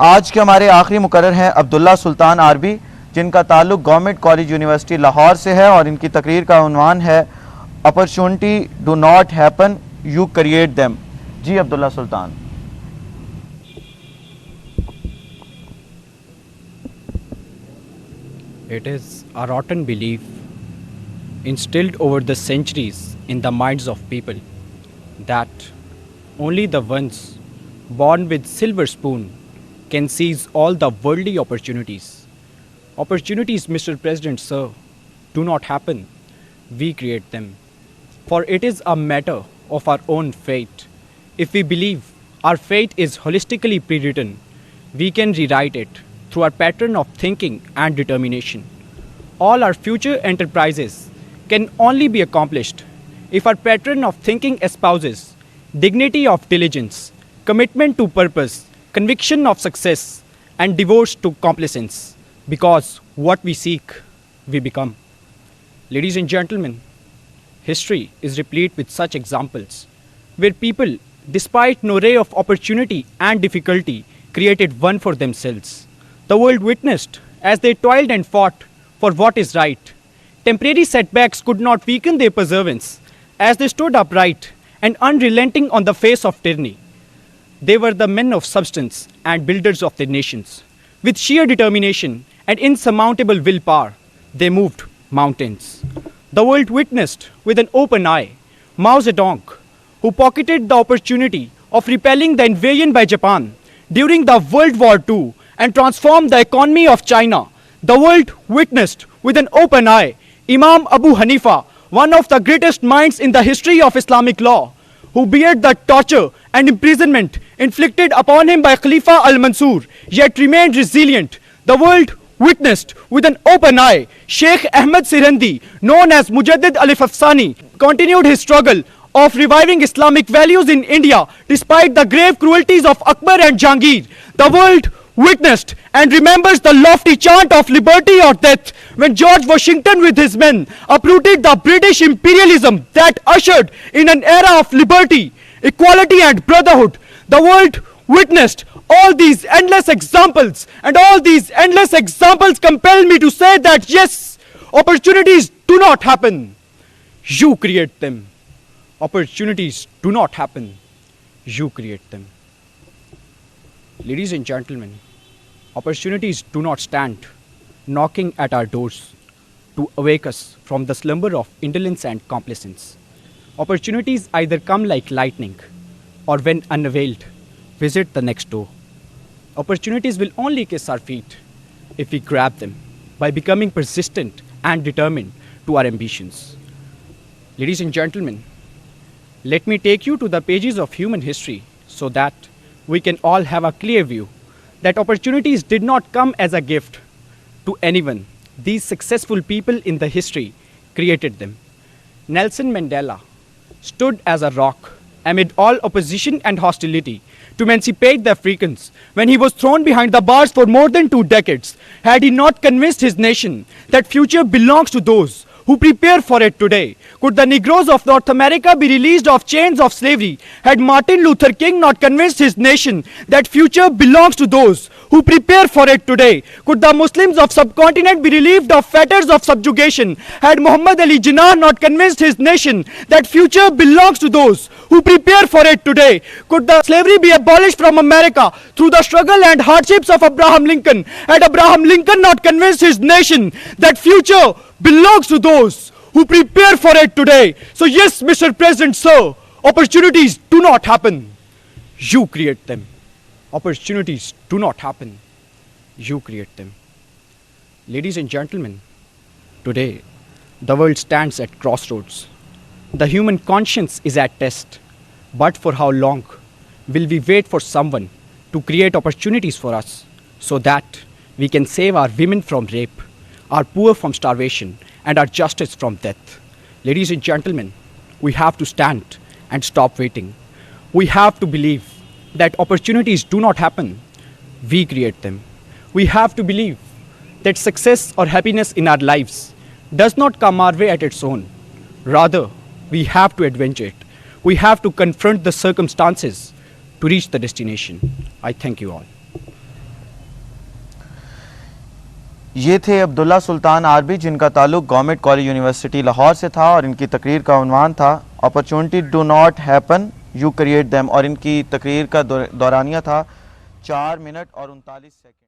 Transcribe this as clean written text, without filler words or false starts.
आज के हमारे आखिरी मुकर्रर हैं अब्दुल्ला सुल्तान आरबी, जिनका ताल्लुक गवर्नमेंट कॉलेज यूनिवर्सिटी लाहौर से है और इनकी तकरीर का उन्वान है opportunity do not happen, you create them. Ji Abdullah Sultan. It is a rotten belief instilled over the centuries in the minds of people that only the ones born with silver spoon can seize all the worldly opportunities. Opportunities, Mr. President, sir, do not happen. We create them. For it is a matter of our own fate. If we believe our fate is holistically pre-written, we can rewrite it through our pattern of thinking and determination. All our future enterprises can only be accomplished if our pattern of thinking espouses dignity of diligence, commitment to purpose, conviction of success, and divorce to complacence. Because what we seek, we become. Ladies and gentlemen, history is replete with such examples where people, despite no ray of opportunity and difficulty, created one for themselves. The world witnessed as they toiled and fought for what is right. Temporary setbacks could not weaken their perseverance as they stood upright and unrelenting on the face of tyranny. They were the men of substance and builders of their nations. With sheer determination and insurmountable willpower, they moved mountains. The world witnessed with an open eye Mao Zedong, who pocketed the opportunity of repelling the invasion by Japan during the World War II and transformed the economy of China. The world witnessed with an open eye Imam Abu Hanifa, one of the greatest minds in the history of Islamic law, who bared the torture and imprisonment inflicted upon him by Khalifa al-Mansur, yet remained resilient. The world witnessed with an open eye Sheikh Ahmed Sirhandi, known as Mujaddid Alif Afsani, continued his struggle of reviving Islamic values in India despite the grave cruelties of Akbar and Jahangir. The world witnessed and remembers the lofty chant of liberty or death when George Washington with his men uprooted the British imperialism that ushered in an era of liberty, equality and brotherhood. The world witnessed all these endless examples, and all these endless examples compel me to say that yes, opportunities do not happen. You create them. Opportunities do not happen. You create them. Ladies and gentlemen, opportunities do not stand knocking at our doors to awake us from the slumber of indolence and complacence. Opportunities either come like lightning or, when unveiled, visit the next door. Opportunities will only kiss our feet if we grab them by becoming persistent and determined to our ambitions. Ladies and gentlemen, let me take you to the pages of human history so that we can all have a clear view that opportunities did not come as a gift to anyone. These successful people in the history created them. Nelson Mandela stood as a rock amid all opposition and hostility to emancipate the Africans when he was thrown behind the bars for more than 2 decades. Had he not convinced his nation that future belongs to those who prepare for it today? Could the Negroes of North America be released of chains of slavery? Had Martin Luther King not convinced his nation that future belongs to those who prepare for it today? Could the Muslims of subcontinent be relieved of fetters of subjugation? Had Muhammad Ali Jinnah not convinced his nation that future belongs to those who prepare for it today? Could the slavery be abolished from America through the struggle and hardships of Abraham Lincoln? Had Abraham Lincoln not convinced his nation that future belongs to those who prepare for it today? So yes, Mr. President, sir, opportunities do not happen. You create them. Opportunities do not happen. You create them. Ladies and gentlemen, today the world stands at crossroads. The human conscience is at test. But for how long will we wait for someone to create opportunities for us so that we can save our women from rape, our poor from starvation, and our justice from death? Ladies and gentlemen, we have to stand and stop waiting. We have to believe that opportunities do not happen. We create them. We have to believe that success or happiness in our lives does not come our way at its own. Rather, we have to adventure it. We have to confront the circumstances to reach the destination. I thank you all. ये थे अब्दुल्ला सुल्तान RB, जिनका ताल्लुक government college university Lahore से था और इनकी तकरीर का उन्वान था opportunity do not happen you create them, और इनकी तकरीर का दौरानिया था 4 मिनट और 39 सेकंड।